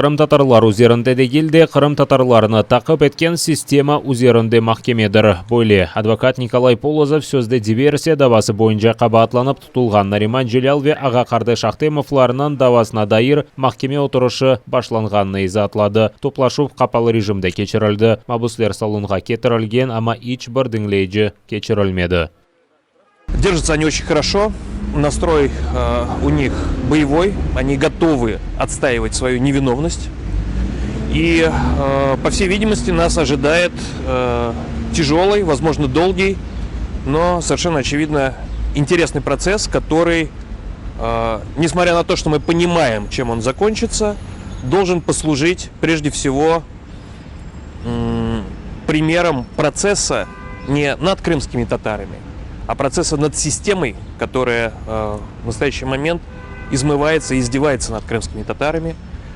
Кырым татарлар üzerinde de geldi, Kırım tatarlarını takip etken sistema üzerinde mahkemedir. Böyle advokat Nikolay Polozov sözde diversiya davası boyunca qabatlanıp tutulgan Narimан Желял ve Ağa Kardeş Ахтемовларının davasına dair mahkeme oturuşu başlanğanını izatladı. Toplaşıp kapalı rejimde keçirildi. Mabuslar salonga ketirilgen ama hiç bir dinleyici keçirilmedi. Держатся они очень хорошо. Настрой у них боевой, они готовы отстаивать свою невиновность. И, по всей видимости, нас ожидает тяжелый, возможно, долгий, но совершенно очевидно интересный процесс, который, несмотря на то, что мы понимаем, чем он закончится, должен послужить прежде всего примером процесса не над крымскими татарами, а процесса над системой, которая в настоящий момент измывается и издевается над крымскими татарами,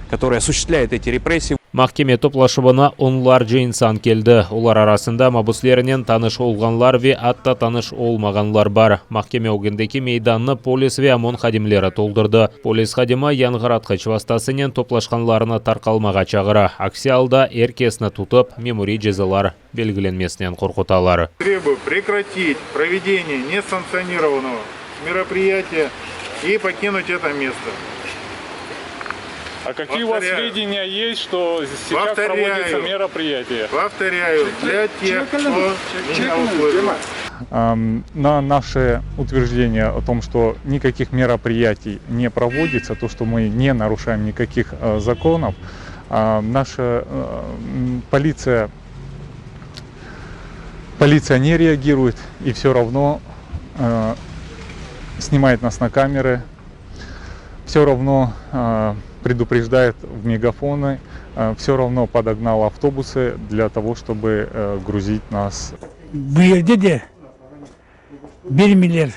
которая осуществляет эти репрессии. Mahkeme toplaşыбына onlarca insan geldi. Ular arasında mabuslerinin tanış olganlar ve hatta tanış olmaganlar var. Mahkeme ogundaki meydanını polis ve amon xadimleri toldurdu. Polis xadimi yangıratqıç vastasının toplaşkanlarını tarqalmağa çağıra. Aksi halda herkesini tutup memuri cezalar belgilenmesinden korkutalar. Требую прекратить проведение несанкционированного мероприятия и покинуть это место. А какие у вас сведения есть, что сейчас проводится мероприятие? Повторяю, для тех, кто меня услышал. На наше утверждение о том, что никаких мероприятий не проводится, то, что мы не нарушаем никаких законов, наша полиция не реагирует и все равно снимает нас на камеры, все равно предупреждает в мегафоны, все равно подогнал автобусы для того, чтобы грузить нас. Bu yerde de bilmiler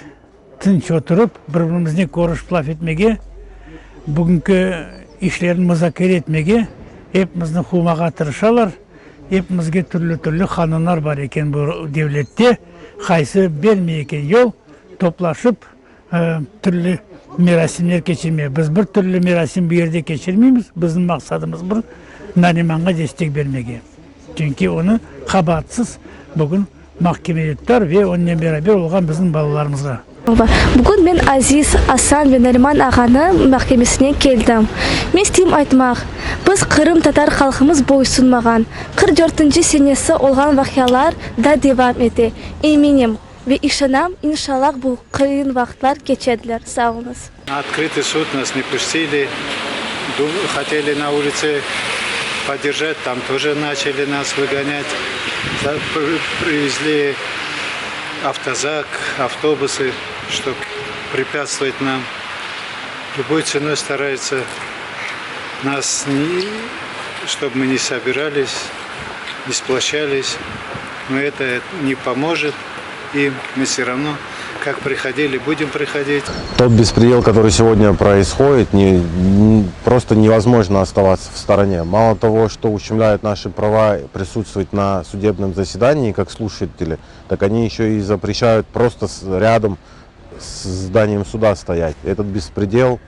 tinç oturup birbirimizle görüşüp laf etmege, bugünkü işlerini müzakere etmege, hepimizni humaga tırışalar, hepimizge türlü kanunlar var eken bu devlette, kaysı belmeyken yol toplaşıp türlü merasimler geçirmeye. Biz bir türlü merasim bir yerde geçirmeyimiz. Bizim maksadımız bu Nariman'a destek vermeye. Çünkü onu kabahatsiz bugün mahkemeye tutar ve onunla beraber olan bizim balalarımıza. Bugün ben Aziz, Asan ve Nariman Ağa'nın mahkemesine geldim. Ben isteyim aytmak, biz Kırım Tatar halkımız boysunmagan. 44. senesi olan vakyalar da devam edi. Eminim ve işanam inşallah bu kıyın vaktlar geçediler. Sağ olunuz. Открытый суд нас не пустили, хотели на улице поддержать, там тоже начали нас выгонять. Привезли автозак, автобусы, чтобы препятствовать нам. Любой ценой стараются нас, чтобы мы не собирались, не сплощались. Но это не поможет. И мы все равно, как приходили, будем приходить. Тот беспредел, который сегодня происходит, просто невозможно оставаться в стороне. Мало того, что ущемляют наши права присутствовать на судебном заседании как слушатели, так они еще и запрещают просто рядом с зданием суда стоять. Этот беспредел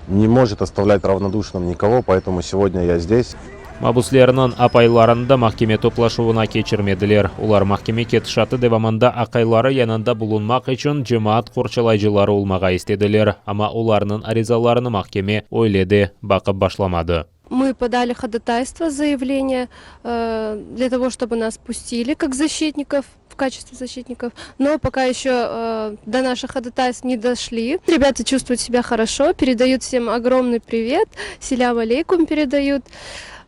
не может оставлять равнодушным никого, поэтому сегодня я здесь. Mabuslarının apaylarında mahkeme toplaşıvına keçirmediler. Ular mahkeme ketişatı devamında akayları yanında bulunmak için cemaat korçalayıcıları olmağa istediler. Ama onların arizalarını mahkeme oyladı, bakıp başlamadı. Мы подали ходатайство, заявление для того, чтобы нас пустили как защитников, в качестве защитников, но пока еще до наших ходатайств не дошли. Ребята чувствуют себя хорошо, передают всем огромный привет, селям алейкум передают.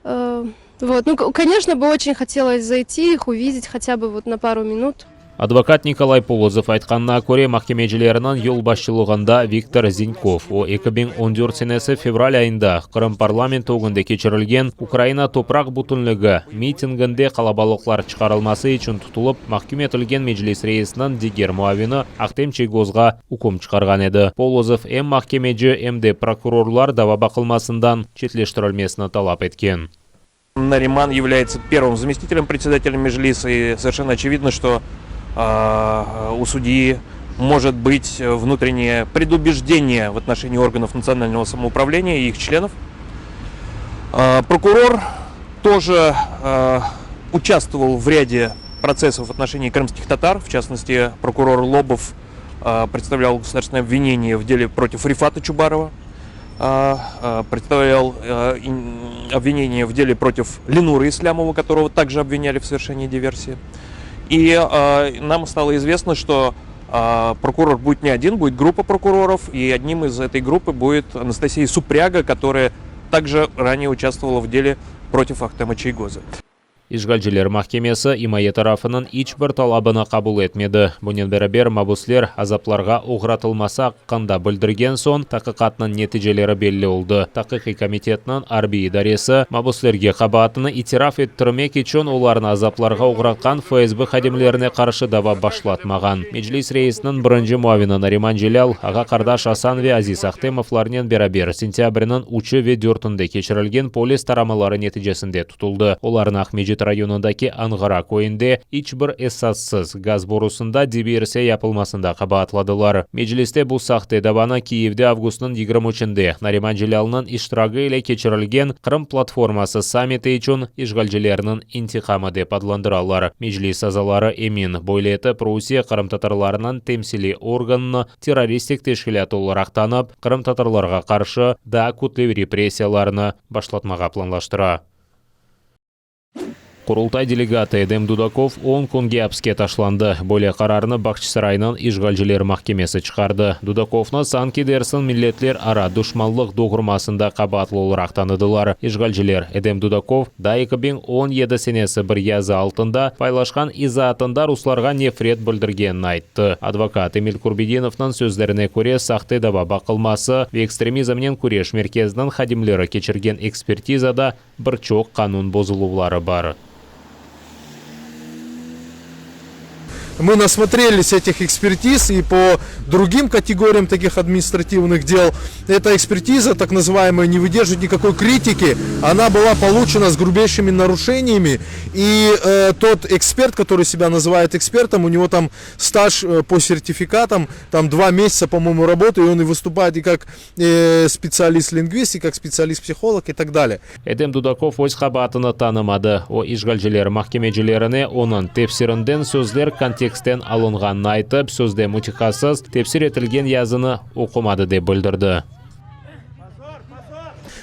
Вот. Ну, конечно, бы очень хотелось зайти, их увидеть хотя бы вот на пару минут. Advokat Nikolay Polozov aytqanına göre mahkemeçilerinin yol başçılığında Viktor Zinkov o 2014 senesi fevral ayında Kırım parlamenti ogunda keçirilgen Ukrayna toprak bütünlüğü mitinginde kalabalıklar çıkarılması için tutulup mahkum etilgen meclis reisinin diğer muavini Ahtem Cheygozga hukum çıkargan edi. Polozov hem mahkemeci hem de prokurorlar dava bakılmasından çetleştirilmesini talap etken. Нариман является первым заместителем председателя Меджлиса, и совершенно очевидно, что у судьи может быть внутреннее предубеждение в отношении органов национального самоуправления и их членов. Прокурор тоже участвовал в ряде процессов в отношении крымских татар. В частности, прокурор Лобов представлял государственное обвинение в деле против Рифата Чубарова, представлял обвинение в деле против Ленура Ислямова, которого также обвиняли в совершении диверсии. И нам стало известно, что прокурор будет не один, будет группа прокуроров, и одним из этой группы будет Анастасия Супряга, которая также ранее участвовала в деле против Ахтема Чайгоза. Ишгалчилер махкемесі имайы тарафынан ичбір талабына қабыл етмеді. Бұнен бәрібер мабуслер азапларға уғратылмаса қанда білдірген сон тақиқатның нәтижелері белі oldu. Тақиқи комитетінің арби идаресі мабуслерге қабатыны итираф еттірмек үшін оларын азапларға уғратқан ФСБ хадимлеріне қаршы дава башлатмаған. Меджлис рейсінің бірінші муавины Нариман Желял, аға қардаш Асан ве Азиз Ахтемовларнен бәрібер сентябрінің 3 ве 4-інде кешірілген полис тарамалары нәтижесінде тұтылды. Оларын Ахмеджет районындаки Аңғара койынде ичбір эссассыз газ борусында диверсия yapılmasында қабатладылар. Меджлисте бұл сақты даваны Киевде августның 23-інде Нариман Желялының иштирагы ile кечірілген Қырым платформасы саммиті үшін ишгалчилерінің интиқамы деп адландыралар. Меджлис азалары эмин бойлеті Прусия Қырым татарларының темсили органына террористик тешкілят оларақ танып, Қырым татарларға қаршы да күтлі репрессияларыны башлатмаға планлаштыра. Құрылтай делегаты Эдем Дудаков 10 күнге әпске ташланды. Более қарарыны Бақчысарайынан ишгалчилер махкемесі шығарды. Дудаковны санки дерсін миллетлер ара душманлық доғырмасында қабатлы оларақ таныдылар. Ишгалчилер Эдем Дудаков да 2017 сенесі бір язы алтында пайлашқан изаатында русларға нефрет білдіргенін айтты. Адвокат Эмил Курбединовның сөздеріне көре сақты даба бақылмасы ve экстремизмнен күреш меркезінің хадимлері кечірген экспертизада бір чоқ қанун бозылулары бар. Мы насмотрелись этих экспертиз и по другим категориям таких административных дел. Эта экспертиза, так называемая, не выдерживает никакой критики. Она была получена с грубейшими нарушениями. И тот эксперт, который себя называет экспертом, у него там стаж по сертификатам, там 2 месяца, по-моему, работы, и он и выступает и как специалист-лингвист, и как специалист-психолог и так далее. Эдем Дудаков өз қабатыны танымады. О ишгалчилер махкемежілеріне оның тепсірінден сөздер контекстен алынғанын айтып, сөзде мутихасыз тепсир етілген языны оқымады деп білдірді.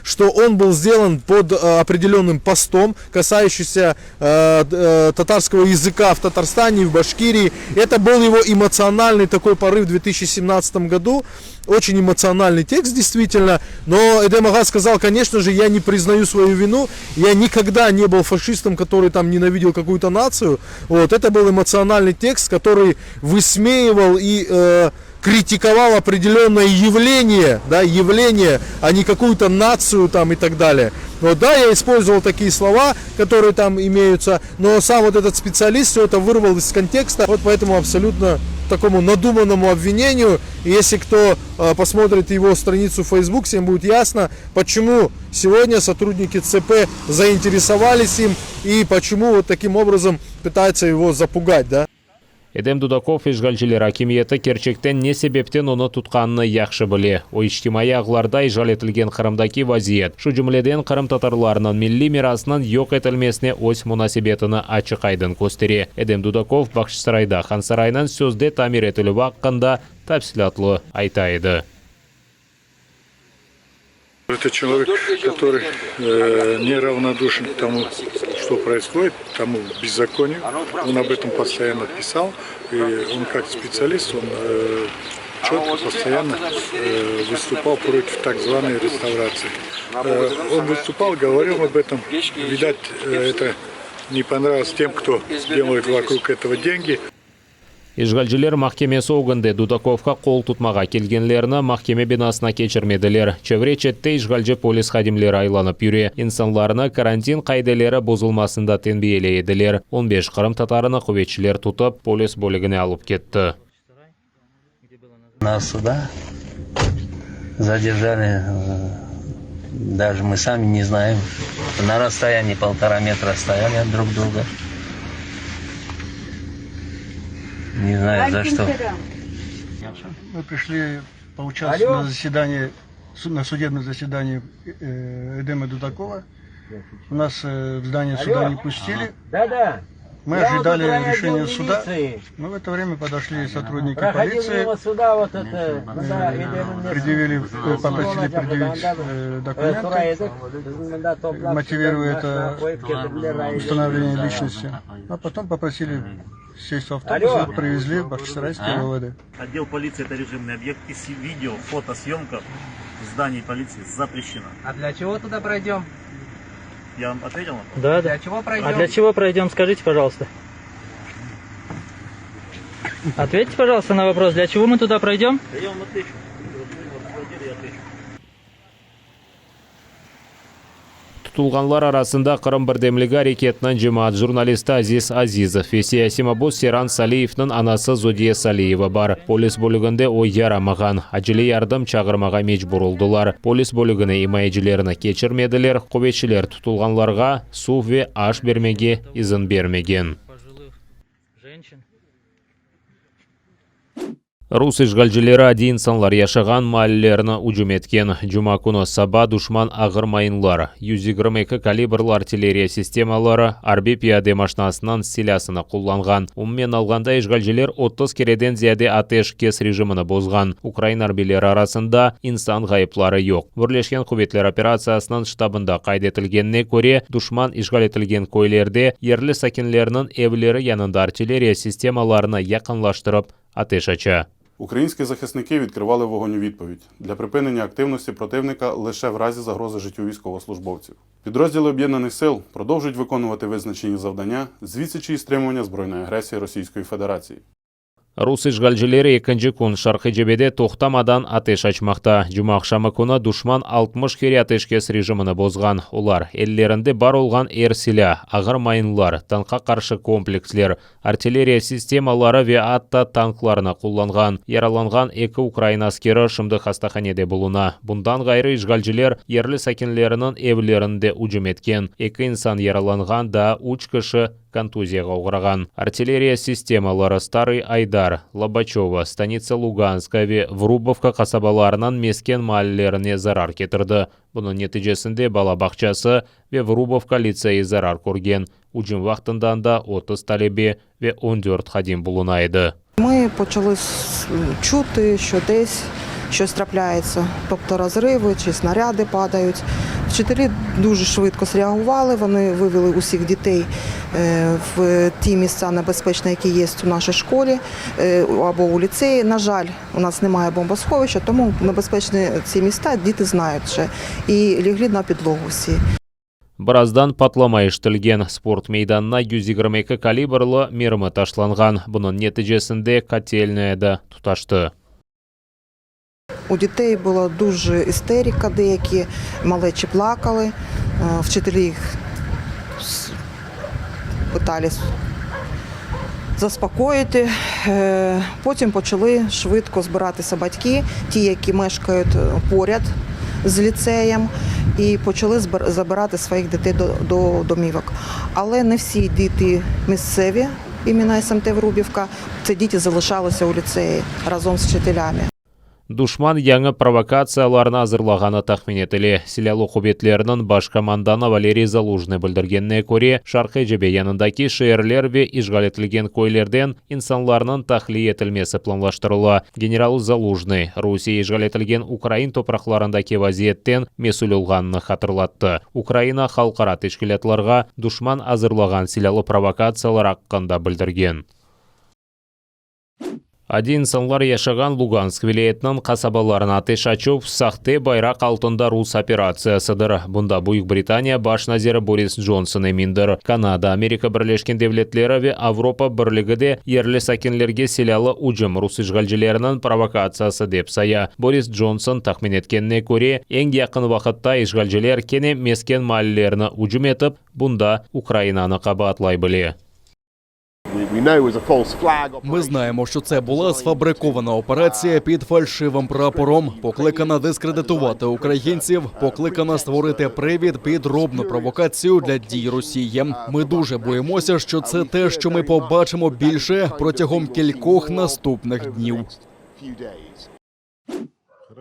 Что он был сделан под определенным постом, касающийся татарского языка в Татарстане и в Башкирии. Это был его эмоциональный такой порыв в 2017 году. Очень эмоциональный текст, действительно. Но Эдем Ага сказал, конечно же, я не признаю свою вину. Я никогда не был фашистом, который там ненавидел какую-то нацию. Вот, это был эмоциональный текст, который высмеивал и критиковал определенное явление, да, явление, а не какую-то нацию там и так далее. Но да, я использовал такие слова, которые там имеются, но сам вот этот специалист все это вырвал из контекста, вот поэтому абсолютно такому надуманному обвинению. И если кто посмотрит его страницу в Facebook, всем будет ясно, почему сегодня сотрудники ЦП заинтересовались им и почему вот таким образом пытаются его запугать, да. Эдем Дудаков ишгалчилер акимиеті керчектен не себептен оны тұтқаныны яқшы біле. О иштимай ағларда ижал етілген Қырымдаки вазиет. Шу жүмледен Қырым татарларының милли мирасының yok етілмесіне өз мұнасибетіні açık айдын көстере. Эдем Дудаков Бақшысарайда Хан Сарайынан сөзде тамир етілі ваққында тәпсілатлы айтайды. Это человек, который неравнодушен к тому, что происходит, тому беззаконию. Он об этом постоянно писал. И он как специалист, он четко, постоянно выступал против так званой реставрации. Он выступал, говорил об этом. Видать, это не понравилось тем, кто делает вокруг этого деньги. Ишгалчилер махкемесі оғынды Дудаковқа қол тұтмаға келгенлеріні махкеме бинасына кечірмеділер. Чевре четте ишгалчы полис хадимлері айланып юре. İnsanlarını карантин қайделері бозылмасында тенбиеле еділер. 15 Қырым татарыны құветшілер тұтып, полис бөлігіне алып кетті. Нас сюда задержали, даже мы сами не знаем. На расстоянии 1,5 метра стояли друг друга. Не знаю, за что. Мы пришли поучаствовать на заседании, на судебном заседании Эдема Дудакова. У нас в здание суда не пустили. Мы ожидали решения суда, но в это время подошли сотрудники полиции, попросили предъявить документы, мотивируя это установление личности, а потом попросили сесть в автобус и привезли в Бахчисарайский РОВД. Отдел полиции — это режимный объект, и видео, фотосъемка в здании полиции запрещена. А для чего туда пройдем? Я вам ответил? Да. Для чего пройдем? А для чего пройдем, скажите, пожалуйста. Ответьте, пожалуйста, на вопрос, для чего мы туда пройдем? Да я вам отвечу. Tutulganlar arasında Qırım Birdemligi hareketining cemaat jurnalisti Aziz Azizov ve siyasi mabus Seran Saliyevning anasi Zodiya Saliyeva bar. Polis bo'lug'ida o yaramagan, ajli yardım chaqirmaga mecbur oldular. Polis bo'lug'ini himoyachilarini kechirmedilar. Quvvetchilar tutulganlarga suv ve ash bermege izin bermagan. Rus işgalchilari adi insonlar yashagan mahallalarni hujum etgan. Juma kuni Saba dushman ag'ir mayinlar, 122 kalibrli artilleriya sistemalari, harbiy piyoda mashinasining silasini qo'llangan. Umuman olganda ishgalchilar 30 keradan ziyada ateşkes rejimini bozgan. Ukraina harbiylari arasida inson g'oyiblari yo'q. Birlashgan Quvvatlar operatsiyasining shtabida qayd etilganiga ko'ra, dushman ishg'ol etilgan ko'ylarda yerli sakinlarning evlari yonida artilleriya sistemalarini yaqinlashtirib ateş açı. Українські захисники відкривали вогонь у відповідь для припинення активності противника лише в разі загрози життю військовослужбовців. Підрозділи Об'єднаних сил продовжують виконувати визначені завдання з відсічі і стримування збройної агресії Російської Федерації. Rus işgalchilari ikinci kun Sharqiy Jabhada to'xtamadan ateş açmoqda. Juma akşamı kuni dushman 60 kere ateşkes rejimini bozgan. Ular ellerinde bar olgan silah, ağır mayınlar, tankka qarşı kompleksler, artilleriya sistemaları ve hatta tanklarını kullangan. Yaralangan 2 Ukraina askeri şimdi hastahanede buluna. Bundan gayrı işgalchiler yerli sakinlerinin evlerinde hücum etken. 2 insan yaralangan da 3 kişi kontuziyaga uğragan. Artilleriya sistemaları Starый Ayдар, Lobachova, Stanitsa Luganska ve Vrubovka kasabalarının mesken mahallelerine zarar getirdi. Bunun neticesinde bala bakçası ve Vrubovka liseyi zarar ko'rgan. Hücum vaqtidan da 30 talebi ve 14 xadim bulunaydı. Ми почали чути, що десь щось трапляється, тобто розриви чи снаряди падають. Вчителі дуже швидко зреагували, вони вивели усіх дітей в ті місця небезпечні, які є у нашій школі або у ліцеї. На жаль, у нас немає бомбосховища, тому небезпечні ці міста діти знають вже і лягли на підлогу всі. Birazdan patlama eshitilgan. Sport meydanına 122 kalibrli mermi tashlangan. Bunun neticesinde kotelniyada tutaştı. У дітей була дуже істерика, деякі малечі плакали, вчителі їх питались заспокоїти. Потім почали швидко збиратися батьки, ті, які мешкають поряд з ліцеєм, і почали забирати своїх дітей до домівок. Але не всі діти місцеві, іменно СМТ Врубівка, ці діти залишалися у ліцеї разом з вчителями. Dushman yangi provokatsiyalarni hazırlagani taxmin etili. Silahlı quvvetlarning baş komandani Valeriy Zaluzhny bildirganiga ko'ra, Sharqiy Jabha yanındaki şehirler ve işgal etilgan ko'ylardan insonlarning tahliya etilmesi planlashtirildi. General Zaluzhny Rossiya işgal etilgan Ukraina to'proqlaridagi vaziyatdan mas'ul bo'lganini xatırlatdi. Ukraina xalqaro tashkilotlarga dushman hazırlagan silahlı provokatsiyalar haqida bildirgan. Adi insonlar yashagan Lugansk viloyatining qasabalarına ateş açıp, saxta bayrak altında Rus operatsiyasidir. Bunda Buyuk Britaniya baş naziri Boris Johnson emindir. Kanada, Amerika Birleşken Devletleri ve Avropa Birligide yerli sakinlerge silahlı hücum Rus işgalchilarining provokatsiyasi deb saya. Boris Johnson taxmin etganiga ko'ra, eng yaqin vaqtda ishgalchilar kene mesken mahallalarini hücum etib, bunda Ukrainani qabatlay bili. Ми знаємо, що це була сфабрикована операція під фальшивим прапором, покликана дискредитувати українців, покликана створити привід під робну провокацію для дій Росії. Ми дуже боїмося, що це те, що ми побачимо більше протягом кількох наступних днів.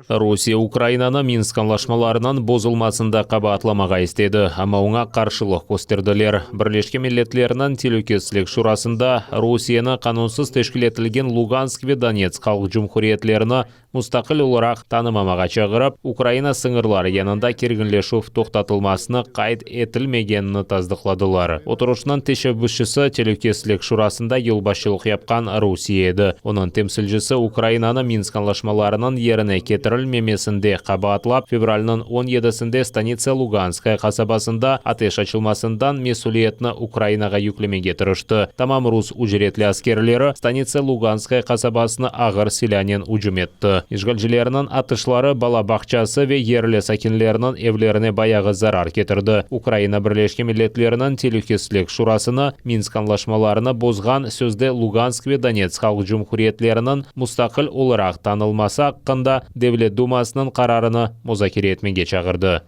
Россия Украинаны Минск анлашмаларынан бозылмасында кабатламага истеді, ама оңа каршылык көстерділер. Бірлешкен Миллетлерінің Телекөслік шурасында Россияны канунсыз тешкил етілген Луганск ве Донецк халык жумхуриетлеріні мустақил оларақ танымамаға чағырып, Украина сыңырлары янында кергінлешув тоқтатылмасыны қайд етілмегенini таздықладылар. Отырушынан тешебүшісі Телекөслік шурасында елбашылық япқан Россия еді. Оның темсілжісі Украинаны Минск анлашмаларының еріне кетірілмемесінде қабатлап, февральның 17-сінде станиция Луганская қасабасында атеш açılmasından месулиетні Украинаға yüklемеге тырышты. Тамам рус үжіретлі аскерлері станиция Луганская қасабасыны ағыр селянен үжім етті. Ишгалжилерінің атышлары бала бақчасы ве ерлі сакинлерінің евлеріне баяғы зарар кетірді. Украина Бірлешкен Миллетлерінің Телекөслік шурасыны Минск анлашмаларыны бозған сөзде Луганск ве Донецк халык жумхуриетлерінің мустақил оларақ танылмаса аққында Девлет Думасының қарарыны музакире етмеге чағырды.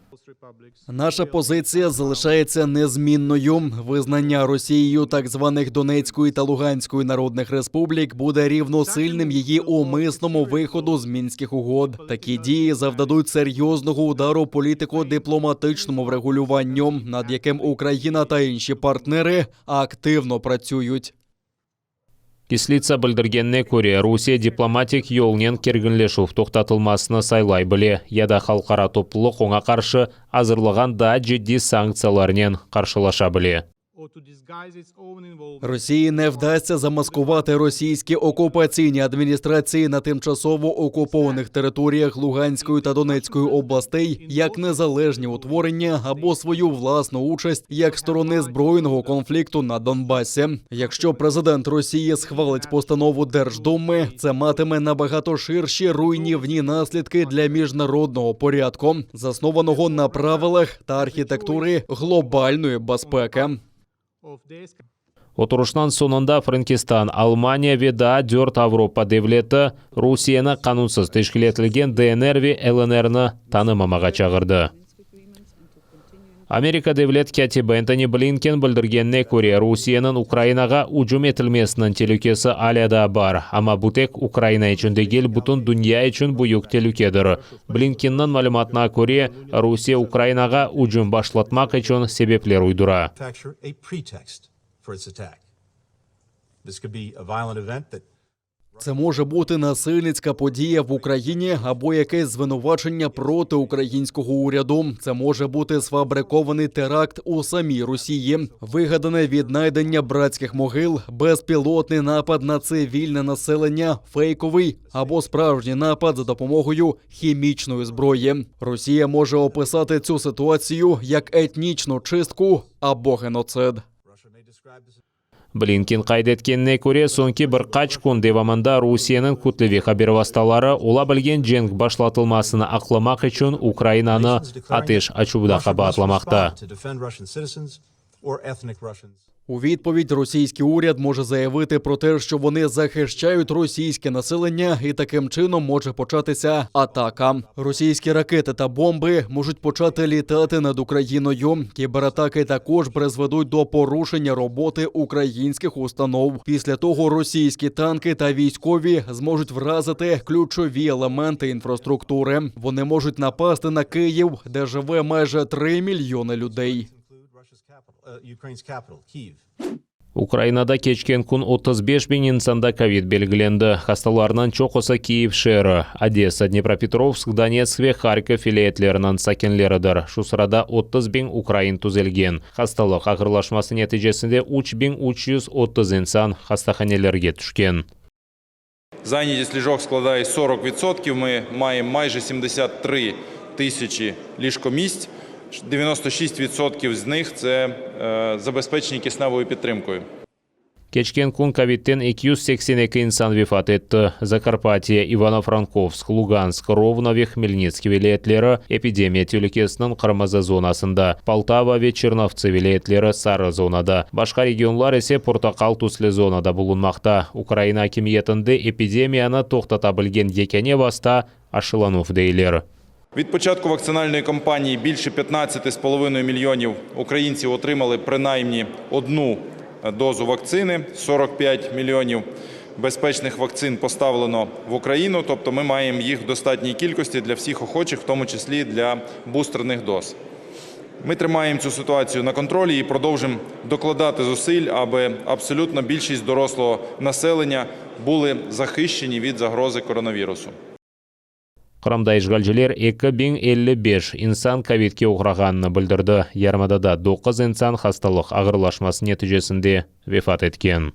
Наша позиція залишається незмінною. Визнання Росією так званих Донецької та Луганської народних республік буде рівносильним її умисному виходу з Мінських угод. Такі дії завдадуть серйозного удару політико-дипломатичному врегулюванню, над яким Україна та інші партнери активно працюють. Кислица білдіргенне көре, Русия дипломатик yolнен кергінлешув тоқтатылмасыны сайлай біле, яда халқара топлылық оңа қаршы азырлыған да жедді санкцияларнен қаршылаша біле. Росії не вдасться замаскувати російські окупаційні адміністрації на тимчасово окупованих територіях Луганської та Донецької областей як незалежні утворення або свою власну участь як сторони збройного конфлікту на Донбасі. Якщо президент Росії схвалить постанову Держдуми, це матиме набагато ширші руйнівні наслідки для міжнародного порядку, заснованого на правилах та архітектури глобальної безпеки. Отырушнан сонында Франкистан, Алмания ве да 4 Авропа девлеті Русияны канунсыз тешкил етілген ДНР ве ЛНРны танымамаға чағырды. Америка девлет катибы Энтони Блинкен білдіргенне көре Русияның Украинаға үжім етілмесінің телекесі аляда бар. Ама бұтек Украина үшіндегел бұтын дүния үшін бұйық телекедір. Блинкеннің малыматына көре Русия Украинаға үжім башлатмақ үшін себеплер уйдыра. Це може бути насильницька подія в Україні або якесь звинувачення проти українського уряду. Це може бути сфабрикований теракт у самій Росії, вигадане віднайдення братських могил, безпілотний напад на цивільне населення, фейковий або справжній напад за допомогою хімічної зброї. Росія може описати цю ситуацію як етнічну чистку або геноцид. Блинкен қайдеткеніне көре соңки бір қач күн девамында Русияның күтліве хабер васталары ола білген женг башлатылмасыны ақламақ үшін Украинаны атеш ачубда қабатламақта. У відповідь російський уряд може заявити про те, що вони захищають російське населення і таким чином може початися атака. Російські ракети та бомби можуть почати літати над Україною. Кібератаки також призведуть до порушення роботи українських установ. Після того російські танки та військові зможуть вразити ключові елементи інфраструктури. Вони можуть напасти на Київ, де живе майже 3 мільйони людей. Украинада кечкен күн 35 bin insanda ковид белгіленді. Хасталарынан чоқысы Киев шері, Одесса, Днепропетровск, Донецк ве Харьков филиетлерінің сакенлерідір. Шу сырада 30 bin украин түзелген. Хасталық ағырлашмасы нәтижесінде 3330 инсан хастаханелерге түшкен. Зайнятість ліжок складає 40%, ми маємо майже 73 тисячі ліжкомісць. 96% з них – це забезпечені кисневою підтримкою. Кечкен күн ковидтен 282 инсан вефат етті. Закарпатия, Ивано-Франковск, Луганск, Ровно ве Хмельницк вилаетлері эпидемия телекесінің қырмызы зонасында. Полтава ве Черновцы вилаетлері сары зонада. Башқа регионлар есе портақал түслі зонада бұлынмақта. Украина акимиетінде эпидемияны тоқтата білген екене баста ашыланув дейлер. Від початку вакцинальної кампанії більше 15,5 мільйонів українців отримали принаймні одну дозу вакцини, 45 мільйонів. безпечних вакцин поставлено в Україну, тобто ми маємо їх в достатній кількості для всіх охочих, в тому числі для бустерних доз. Ми тримаємо цю ситуацію на контролі і продовжимо докладати зусиль, аби абсолютно більшість дорослого населення були захищені від загрози коронавірусу. Кырамда ишгалчылар 2055 инсан ковидке уграганын билдирди. Ярмадада 9 инсан хасталык агырлашмасы нәтижесінде вефат эткен.